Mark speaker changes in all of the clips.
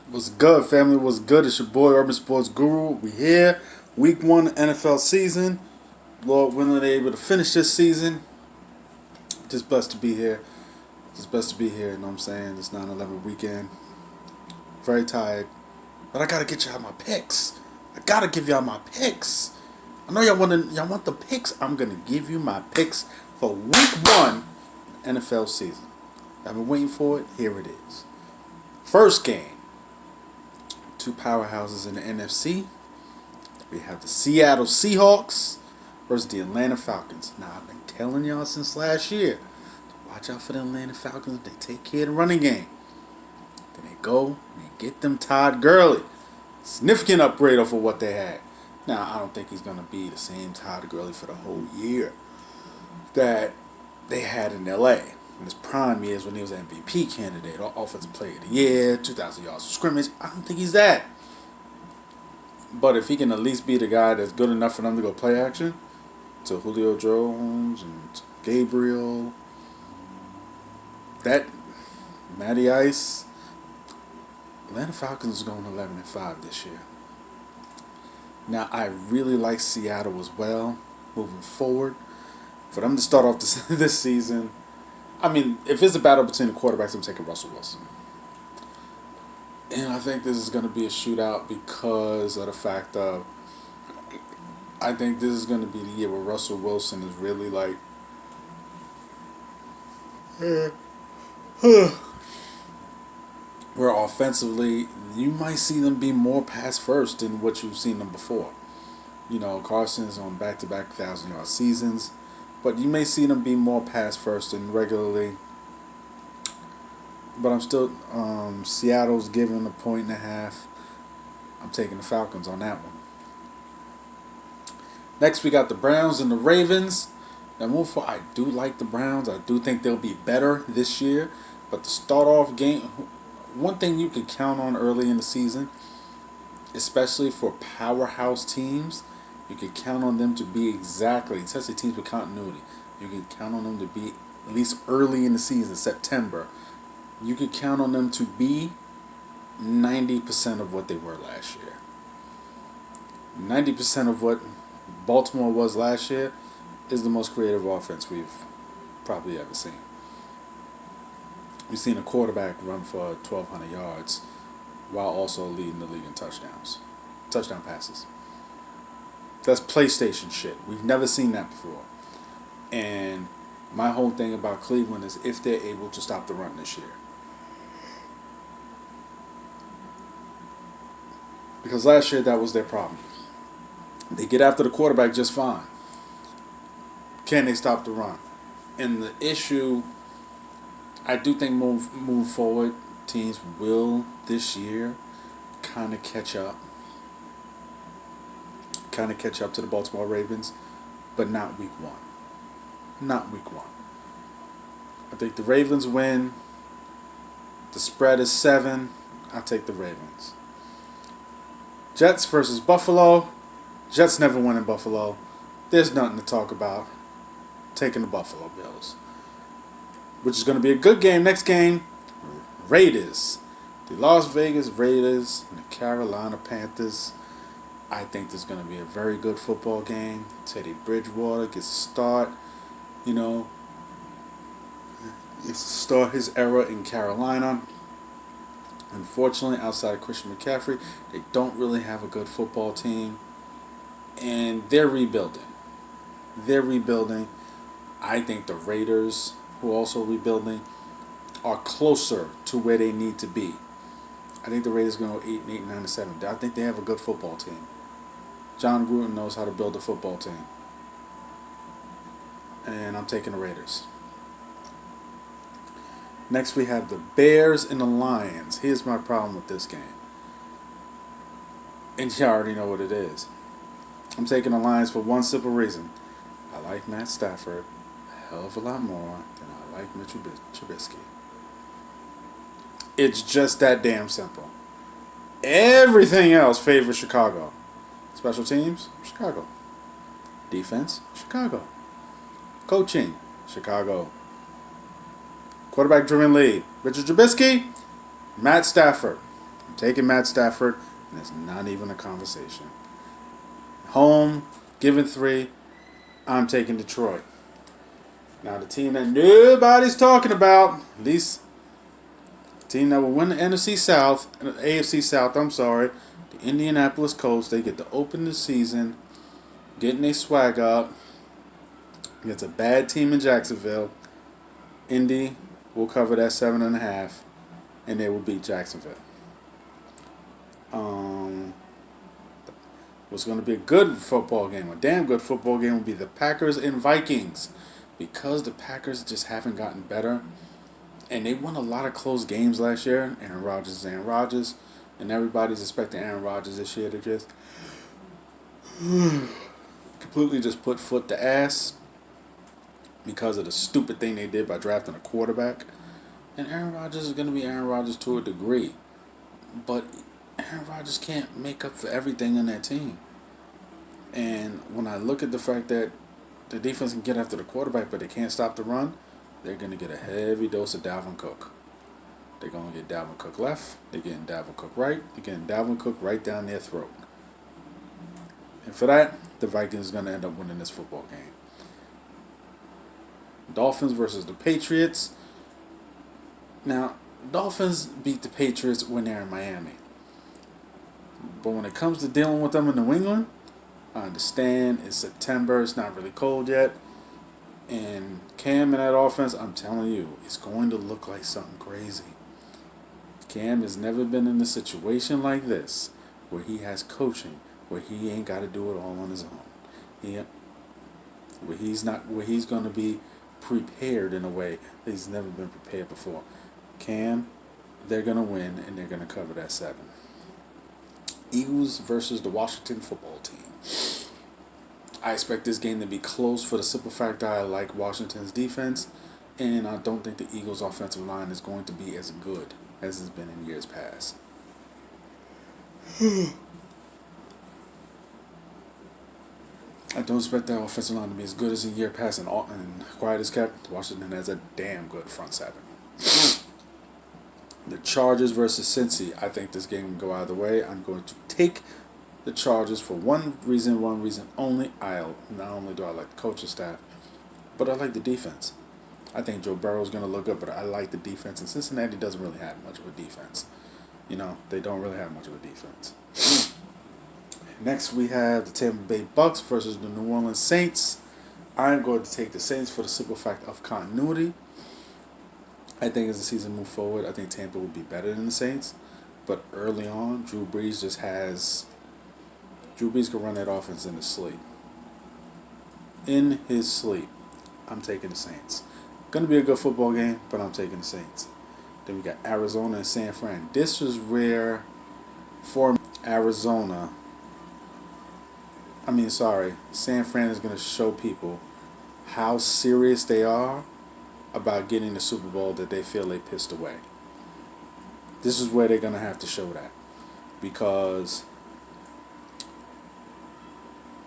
Speaker 1: What's good, family? What's good? It's your boy, Urban Sports Guru. We here. Week 1 NFL season. Lord willing, able to finish this season. Just blessed to be here. Just blessed to be here, you know what I'm saying? It's 9/11 weekend. Very tired. But I gotta get y'all my picks. I gotta give y'all my picks. I know y'all want the picks. I'm gonna give you my picks for week 1 NFL season. I've been waiting for it. Here it is. First game. Two powerhouses in the NFC. We have the Seattle Seahawks versus the Atlanta Falcons. Now, I've been telling y'all since last year to watch out for the Atlanta Falcons. They take care of the running game. Then they go and they get them Todd Gurley. Significant upgrade over what they had. Now, I don't think he's going to be the same Todd Gurley for the whole year that they had in L.A. in his prime years when he was an MVP candidate or Offensive Player of the Year, 2,000 yards of scrimmage. I don't think he's that. But if he can at least be the guy that's good enough for them to go play action to Julio Jones and Gabriel, that Matty Ice, Atlanta Falcons is going 11-5 this year. Now, I really like Seattle as well moving forward. For them to start off this season, I mean, if it's a battle between the quarterbacks, I'm taking Russell Wilson. And I think this is going to be a shootout because of the fact of I think this is going to be the year where Russell Wilson is really like where offensively you might see them be more pass first than what you've seen them before. You know, Carson's on back-to-back 1,000-yard seasons, but you may see them be more pass first than regularly. But I'm still Seattle's giving 1.5. I'm taking the Falcons on that one. Next, we got the Browns and the Ravens. Now, move forward, I do like the Browns. I do think they'll be better this year. But the start-off game, one thing you can count on early in the season, especially for powerhouse teams, you can count on them to be exactly, especially teams with continuity, you can count on them to be, at least early in the season, September, you could count on them to be 90% of what they were last year. 90% of what Baltimore was last year is the most creative offense we've probably ever seen. We've seen a quarterback run for 1,200 yards while also leading the league in touchdown passes. That's PlayStation shit. We've never seen that before. And my whole thing about Cleveland is if they're able to stop the run this year. Because last year that was their problem. They get after the quarterback just fine. Can they stop the run? And the issue, I do think move forward, teams will this year kind of catch up. Kind of catch up to the Baltimore Ravens, but not week 1. Not week 1. I think the Ravens win. The spread is 7. I'll take the Ravens. Jets versus Buffalo. Jets never win in Buffalo. There's nothing to talk about. Taking the Buffalo Bills. Which is going to be a good game. Next game, Raiders. The Las Vegas Raiders and the Carolina Panthers. I think there's going to be a very good football game. Teddy Bridgewater gets a start. You know, gets to start his era in Carolina. Unfortunately, outside of Christian McCaffrey, they don't really have a good football team. And they're rebuilding. I think the Raiders, who are also rebuilding, are closer to where they need to be. I think the Raiders are going to go 8-8, 9-7. I think they have a good football team. John Gruden knows how to build a football team. And I'm taking the Raiders. Next, we have the Bears and the Lions. Here's my problem with this game. And you already know what it is. I'm taking the Lions for one simple reason. I like Matt Stafford a hell of a lot more than I like Mitch Trubisky. It's just that damn simple. Everything else favors Chicago. Special teams, Chicago. Defense, Chicago. Coaching, Chicago. Quarterback-driven lead. Richard Trubisky, Matt Stafford. taking Matt Stafford, and it's not even a conversation. Home, given 3, I'm taking Detroit. Now, the team that nobody's talking about, at least the team that will win the NFC South, AFC South, I'm sorry, the Indianapolis Colts, they get to open the season, getting their swag up. It's a bad team in Jacksonville. Indy will cover that 7.5, and they will beat Jacksonville. What's going to be a good football game, a damn good football game, will be the Packers and Vikings. Because the Packers just haven't gotten better, and they won a lot of close games last year. Aaron Rodgers is Aaron Rodgers, and everybody's expecting Aaron Rodgers this year to just completely just put foot to ass because of the stupid thing they did by drafting a quarterback. And Aaron Rodgers is going to be Aaron Rodgers to a degree, but Aaron Rodgers can't make up for everything in that team. And when I look at the fact that the defense can get after the quarterback, but they can't stop the run, they're going to get a heavy dose of Dalvin Cook. They're going to get Dalvin Cook left, they're getting Dalvin Cook right, they're getting Dalvin Cook right down their throat. And for that, the Vikings are going to end up winning this football game. Dolphins versus the Patriots. Now, Dolphins beat the Patriots when they're in Miami. But when it comes to dealing with them in New England, I understand it's September, it's not really cold yet. And Cam in that offense, I'm telling you, it's going to look like something crazy. Cam has never been in a situation like this where he has coaching, where he ain't got to do it all on his own. Where he's going to be prepared in a way that he's never been prepared before. Cam, they're going to win, and they're going to cover that 7. Eagles versus the Washington football team. I expect this game to be close for the simple fact that I like Washington's defense, and I don't think the Eagles' offensive line is going to be as good as it's been in years past. I don't expect that offensive line to be as good as in year past, and quiet as kept, Washington has a damn good front 7. The Chargers versus Cincy. I think this game will go either way. I'm going to take the Chargers for one reason only. Not only do I like the coaching staff, but I like the defense. I think Joe Burrow's going to look good, but I like the defense. And Cincinnati doesn't really have much of a defense. They don't really have much of a defense. Next, we have the Tampa Bay Bucks versus the New Orleans Saints. I'm going to take the Saints for the simple fact of continuity. I think as the season moves forward, I think Tampa will be better than the Saints. But early on, Drew Brees can run that offense in his sleep. In his sleep. I'm taking the Saints. Going to be a good football game, but I'm taking the Saints. Then we got Arizona and San Fran. This is rare for Arizona. San Fran is going to show people how serious they are about getting the Super Bowl that they feel they pissed away. This is where they're going to have to show that. Because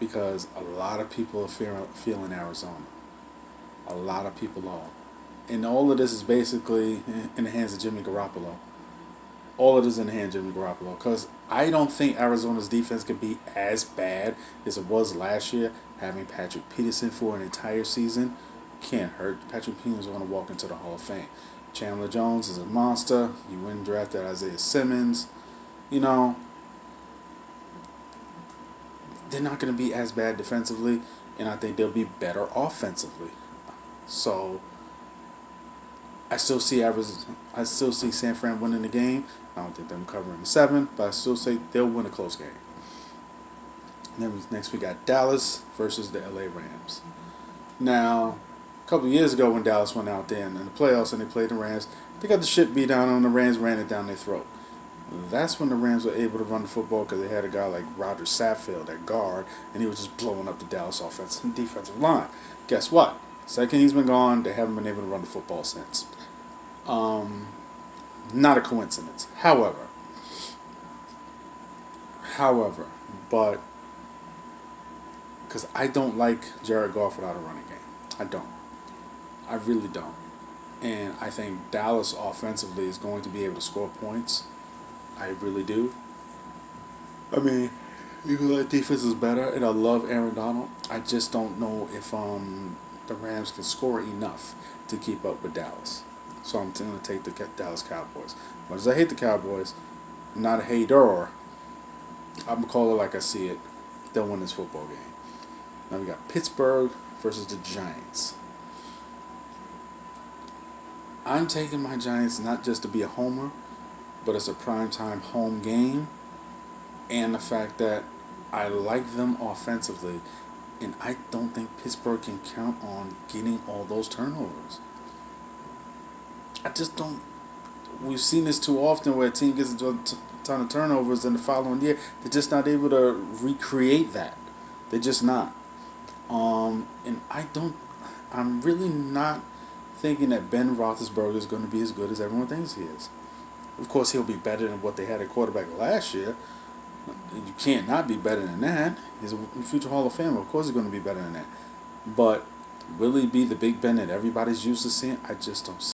Speaker 1: a lot of people are feeling Arizona. A lot of people are. And all of this is basically in the hands of Jimmy Garoppolo. All of this in the hands of Jimmy Garoppolo. Because I don't think Arizona's defense could be as bad as it was last year. Having Patrick Peterson for an entire season can't hurt. Patrick Peterson is going to walk into the Hall of Fame. Chandler Jones is a monster. You went and drafted Isaiah Simmons. They're not going to be as bad defensively, and I think they'll be better offensively. So I still see San Fran winning the game. I don't think they're covering the 7, but I still say they'll win a close game. And then next we got Dallas versus the LA Rams. Now, a couple of years ago when Dallas went out there in the playoffs and they played the Rams, they got the shit beat down on the Rams, ran it down their throat. That's when the Rams were able to run the football because they had a guy like Roger Saffield at guard, and he was just blowing up the Dallas offensive and defensive line. Guess what? Second he's been gone, they haven't been able to run the football since. Not a coincidence. However, but because I don't like Jared Goff without a running game. I don't. I really don't. And I think Dallas offensively is going to be able to score points. I really do. I mean, even though the defense is better, and I love Aaron Donald, I just don't know if the Rams can score enough to keep up with Dallas. So I'm going to take the Dallas Cowboys. But as I hate the Cowboys, I'm not a hater. I'm going to call it like I see it. They'll win this football game. Now we got Pittsburgh versus the Giants. I'm taking my Giants not just to be a homer, but it's a primetime home game. And the fact that I like them offensively. And I don't think Pittsburgh can count on getting all those turnovers. I just don't. We've seen this too often where a team gets into a ton of turnovers and the following year they're just not able to recreate that. They're just not. And I don't. I'm really not thinking that Ben Roethlisberger is going to be as good as everyone thinks he is. Of course, he'll be better than what they had at quarterback last year. You can't not be better than that. He's a future Hall of Famer. Of course, he's going to be better than that. But will he be the Big Ben that everybody's used to seeing? I just don't see